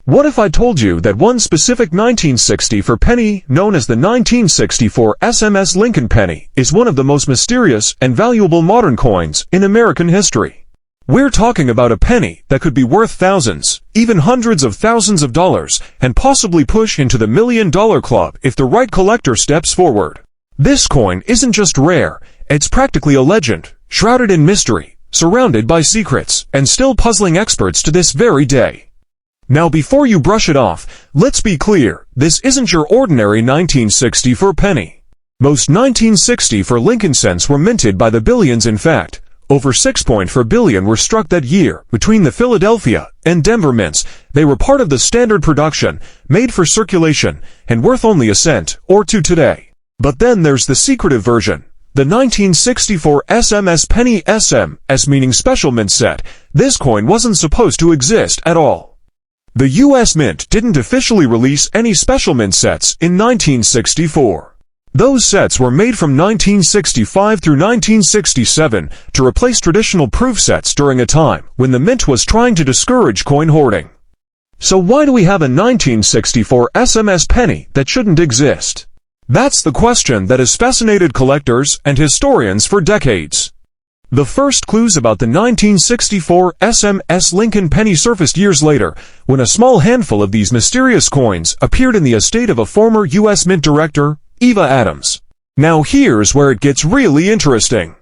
What if I told you that one specific 1964 penny, known as the 1964 SMS Lincoln penny, is one of the most mysterious and valuable modern coins in American history? We're talking about a penny that could be worth thousands, even hundreds of thousands of dollars, and possibly push into the $1,000,000 club if the right collector steps forward. This coin isn't just rare, it's practically a legend, shrouded in mystery, surrounded by secrets, and still puzzling experts to this very day. Now before you brush it off, let's be clear, this isn't your ordinary 1964 penny. Most 1964 Lincoln cents were minted by the billions. In fact, over 6.4 billion were struck that year between the Philadelphia and Denver mints. They were part of the standard production, made for circulation, and worth only a cent or two today. But then there's the secretive version. The 1964 SMS penny, SMS meaning special mint set. This coin wasn't supposed to exist at all. The U.S. Mint didn't officially release any special mint sets in 1964. Those sets were made from 1965 through 1967 to replace traditional proof sets during a time when the mint was trying to discourage coin hoarding. So why do we have a 1964 SMS penny that shouldn't exist? That's the question that has fascinated collectors and historians for decades. The first clues about the 1964 SMS Lincoln penny surfaced years later, when a small handful of these mysterious coins appeared in the estate of a former U.S. Mint director, Eva Adams. Now here's where it gets really interesting.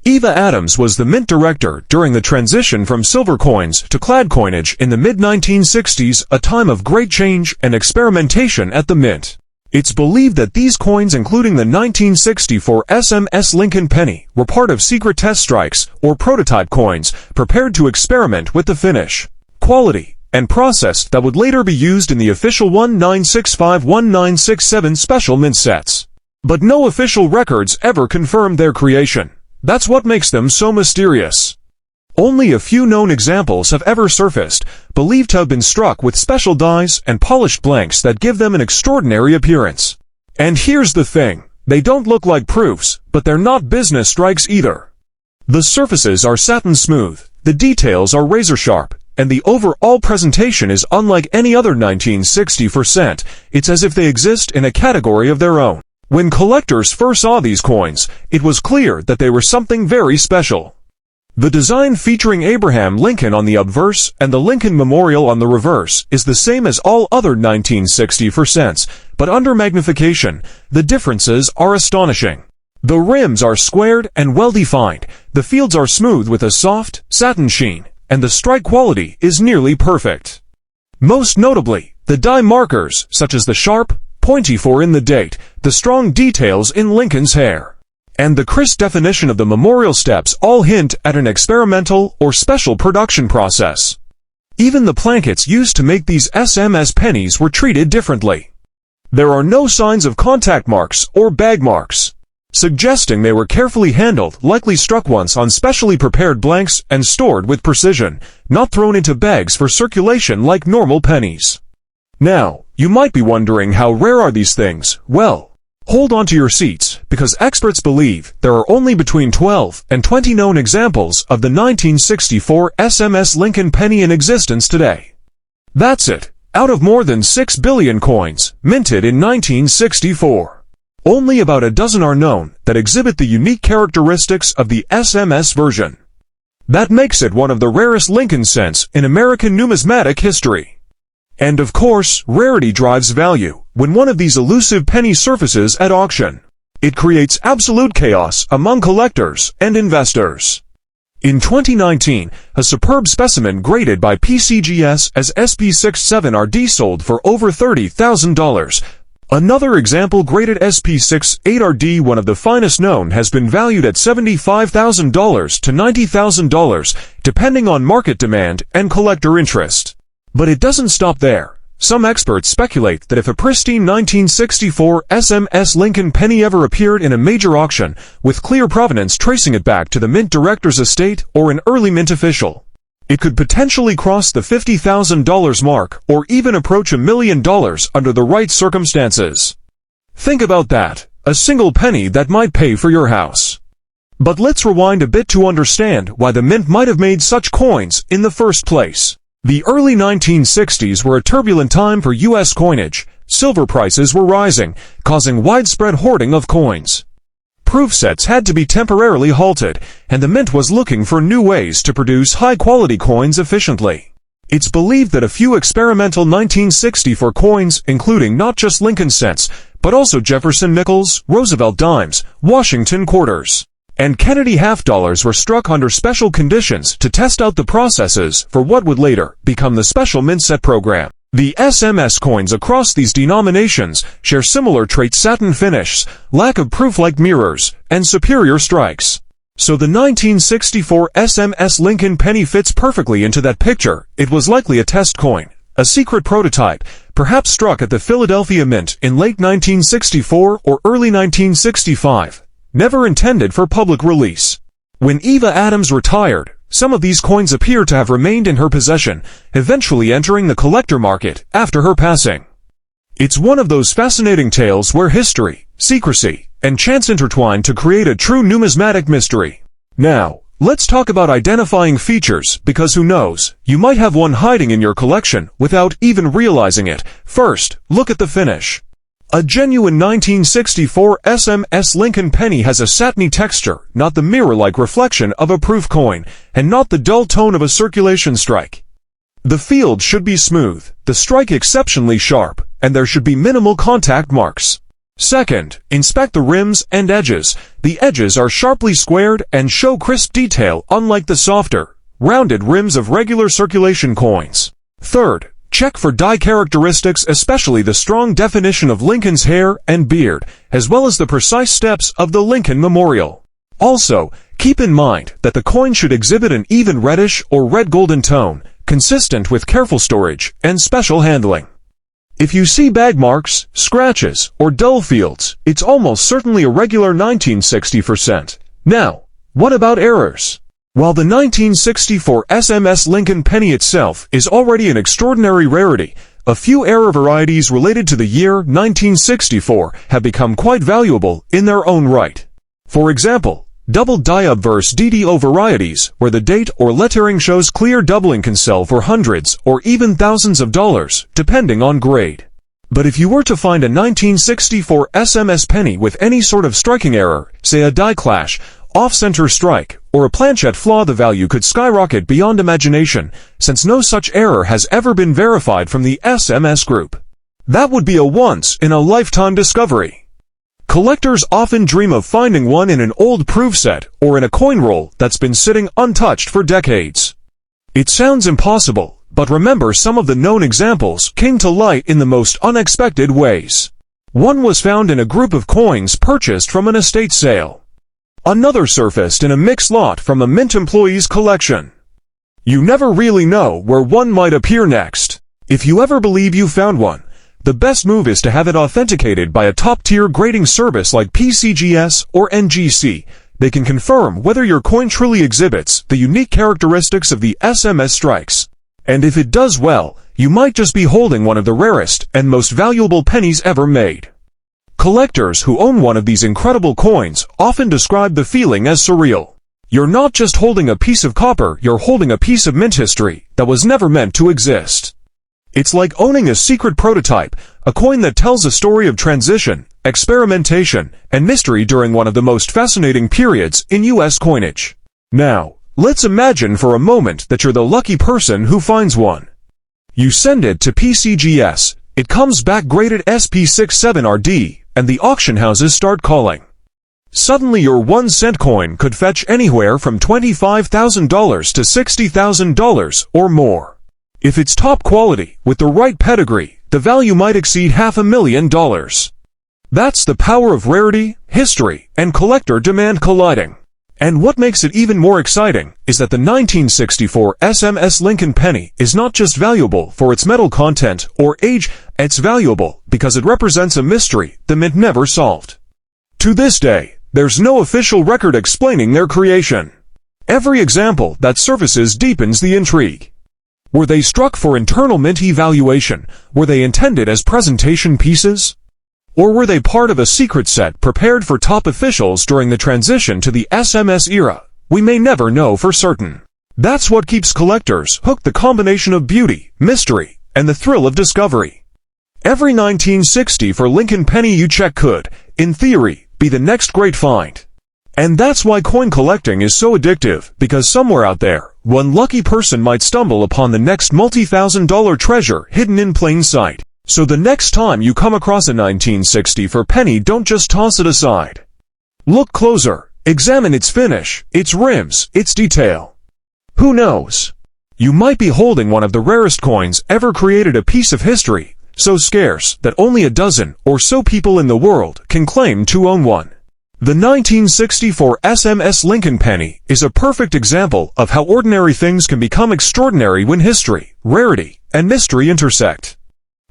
Eva Adams was the Mint director during the transition from silver coins to clad coinage in the mid-1960s, a time of great change and experimentation at the Mint. It's believed that these coins, including the 1964 SMS Lincoln penny, were part of secret test strikes, or prototype coins, prepared to experiment with the finish, quality, and process that would later be used in the official 1965-1967 special mint sets. But no official records ever confirmed their creation. That's what makes them so mysterious. Only a few known examples have ever surfaced, believed to have been struck with special dies and polished blanks that give them an extraordinary appearance. And here's the thing, they don't look like proofs, but they're not business strikes either. The surfaces are satin smooth, the details are razor sharp, and the overall presentation is unlike any other 1964 cent. It's as if they exist in a category of their own. When collectors first saw these coins, it was clear that they were something very special. The design featuring Abraham Lincoln on the obverse and the Lincoln Memorial on the reverse is the same as all other 1964 cents, but under magnification, the differences are astonishing. The rims are squared and well-defined, the fields are smooth with a soft, satin sheen, and the strike quality is nearly perfect. Most notably, the die markers, such as the sharp, pointy 4 in the date, the strong details in Lincoln's hair, and the crisp definition of the memorial steps all hint at an experimental or special production process. Even the plankets used to make these SMS pennies were treated differently. There are no signs of contact marks or bag marks, suggesting they were carefully handled, likely struck once on specially prepared blanks and stored with precision, not thrown into bags for circulation like normal pennies. Now, you might be wondering, how rare are these things? Well, hold on to your seats, because experts believe there are only between 12 and 20 known examples of the 1964 SMS Lincoln penny in existence today. That's it, out of more than 6 billion coins minted in 1964. Only about a dozen are known that exhibit the unique characteristics of the SMS version. That makes it one of the rarest Lincoln cents in American numismatic history. And of course, rarity drives value. When one of these elusive pennies surfaces at auction, it creates absolute chaos among collectors and investors. In 2019, a superb specimen graded by PCGS as SP67RD sold for over $30,000. Another example graded SP68RD, one of the finest known, has been valued at $75,000 to $90,000, depending on market demand and collector interest. But it doesn't stop there. Some experts speculate that if a pristine 1964 SMS Lincoln penny ever appeared in a major auction, with clear provenance tracing it back to the Mint director's estate or an early Mint official, it could potentially cross the $50,000 mark or even approach $1 million under the right circumstances. Think about that, a single penny that might pay for your house. But let's rewind a bit to understand why the Mint might have made such coins in the first place. The early 1960s were a turbulent time for U.S. coinage. Silver prices were rising, causing widespread hoarding of coins. Proof sets had to be temporarily halted, and the mint was looking for new ways to produce high-quality coins efficiently. It's believed that a few experimental 1964 coins, including not just Lincoln cents, but also Jefferson nickels, Roosevelt dimes, Washington quarters, and Kennedy half-dollars were struck under special conditions to test out the processes for what would later become the Special Mint Set program. The SMS coins across these denominations share similar traits: satin finishes, lack of proof-like mirrors, and superior strikes. So the 1964 SMS Lincoln penny fits perfectly into that picture. It was likely a test coin, a secret prototype, perhaps struck at the Philadelphia Mint in late 1964 or early 1965, never intended for public release. When Eva Adams retired, some of these coins appear to have remained in her possession, eventually entering the collector market after her passing. It's one of those fascinating tales where history, secrecy, and chance intertwine to create a true numismatic mystery. Now, let's talk about identifying features, because who knows, you might have one hiding in your collection without even realizing it. First, look at the finish. A genuine 1964 SMS Lincoln penny has a satiny texture, not the mirror-like reflection of a proof coin, and not the dull tone of a circulation strike. The field should be smooth, the strike exceptionally sharp, and there should be minimal contact marks. Second, inspect the rims and edges. The edges are sharply squared and show crisp detail, unlike the softer, rounded rims of regular circulation coins. Third, check for die characteristics, especially the strong definition of Lincoln's hair and beard, as well as the precise steps of the Lincoln Memorial. Also, keep in mind that the coin should exhibit an even reddish or red-golden tone, consistent with careful storage and special handling. If you see bag marks, scratches, or dull fields, it's almost certainly a regular 1960%. Now, what about errors? While the 1964 SMS Lincoln penny itself is already an extraordinary rarity, a few error varieties related to the year 1964 have become quite valuable in their own right. For example, double die obverse DDO varieties, where the date or lettering shows clear doubling, can sell for hundreds or even thousands of dollars, depending on grade. But if you were to find a 1964 SMS penny with any sort of striking error, say a die clash, off-center strike, or a planchette flaw, the value could skyrocket beyond imagination, since no such error has ever been verified from the SMS group. That would be a once-in-a-lifetime discovery. Collectors often dream of finding one in an old proof set or in a coin roll that's been sitting untouched for decades. It sounds impossible, but remember, some of the known examples came to light in the most unexpected ways. One was found in a group of coins purchased from an estate sale. Another surfaced in a mixed lot from a mint employee's collection. You never really know where one might appear next. If you ever believe you found one, the best move is to have it authenticated by a top-tier grading service like PCGS or NGC. They can confirm whether your coin truly exhibits the unique characteristics of the SMS strikes. And if it does well, you might just be holding one of the rarest and most valuable pennies ever made. Collectors who own one of these incredible coins often describe the feeling as surreal. You're not just holding a piece of copper, you're holding a piece of mint history that was never meant to exist. It's like owning a secret prototype, a coin that tells a story of transition, experimentation, and mystery during one of the most fascinating periods in U.S. coinage. Now, let's imagine for a moment that you're the lucky person who finds one. You send it to PCGS, it comes back graded SP67RD, and the auction houses start calling. Suddenly your 1-cent coin could fetch anywhere from $25,000 to $60,000 or more. If it's top quality, with the right pedigree, the value might exceed $500,000. That's the power of rarity, history, and collector demand colliding. And what makes it even more exciting is that the 1964 SMS Lincoln penny is not just valuable for its metal content or age, it's valuable because it represents a mystery the mint never solved. To this day, there's no official record explaining their creation. Every example that surfaces deepens the intrigue. Were they struck for internal mint evaluation? Were they intended as presentation pieces? Or were they part of a secret set prepared for top officials during the transition to the SMS era? We may never know for certain. That's what keeps collectors hooked, the combination of beauty, mystery, and the thrill of discovery. Every 1960 for Lincoln penny you check could, in theory, be the next great find. And that's why coin collecting is so addictive, because somewhere out there, one lucky person might stumble upon the next multi-thousand-dollar treasure hidden in plain sight. So the next time you come across a 1960 for penny, don't just toss it aside. Look closer, examine its finish, its rims, its detail. Who knows? You might be holding one of the rarest coins ever created, a piece of history so scarce that only a dozen or so people in the world can claim to own one. The 1964 SMS Lincoln penny is a perfect example of how ordinary things can become extraordinary when history, rarity, and mystery intersect.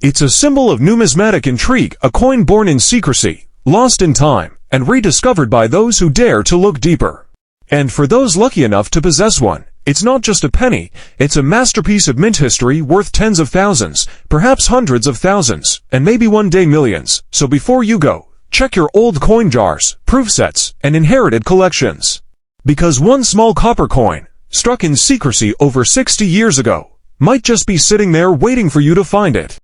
It's a symbol of numismatic intrigue, a coin born in secrecy, lost in time, and rediscovered by those who dare to look deeper. And for those lucky enough to possess one, it's not just a penny, it's a masterpiece of mint history worth tens of thousands, perhaps hundreds of thousands, and maybe one day millions. So before you go, check your old coin jars, proof sets, and inherited collections. Because one small copper coin, struck in secrecy over 60 years ago, might just be sitting there waiting for you to find it.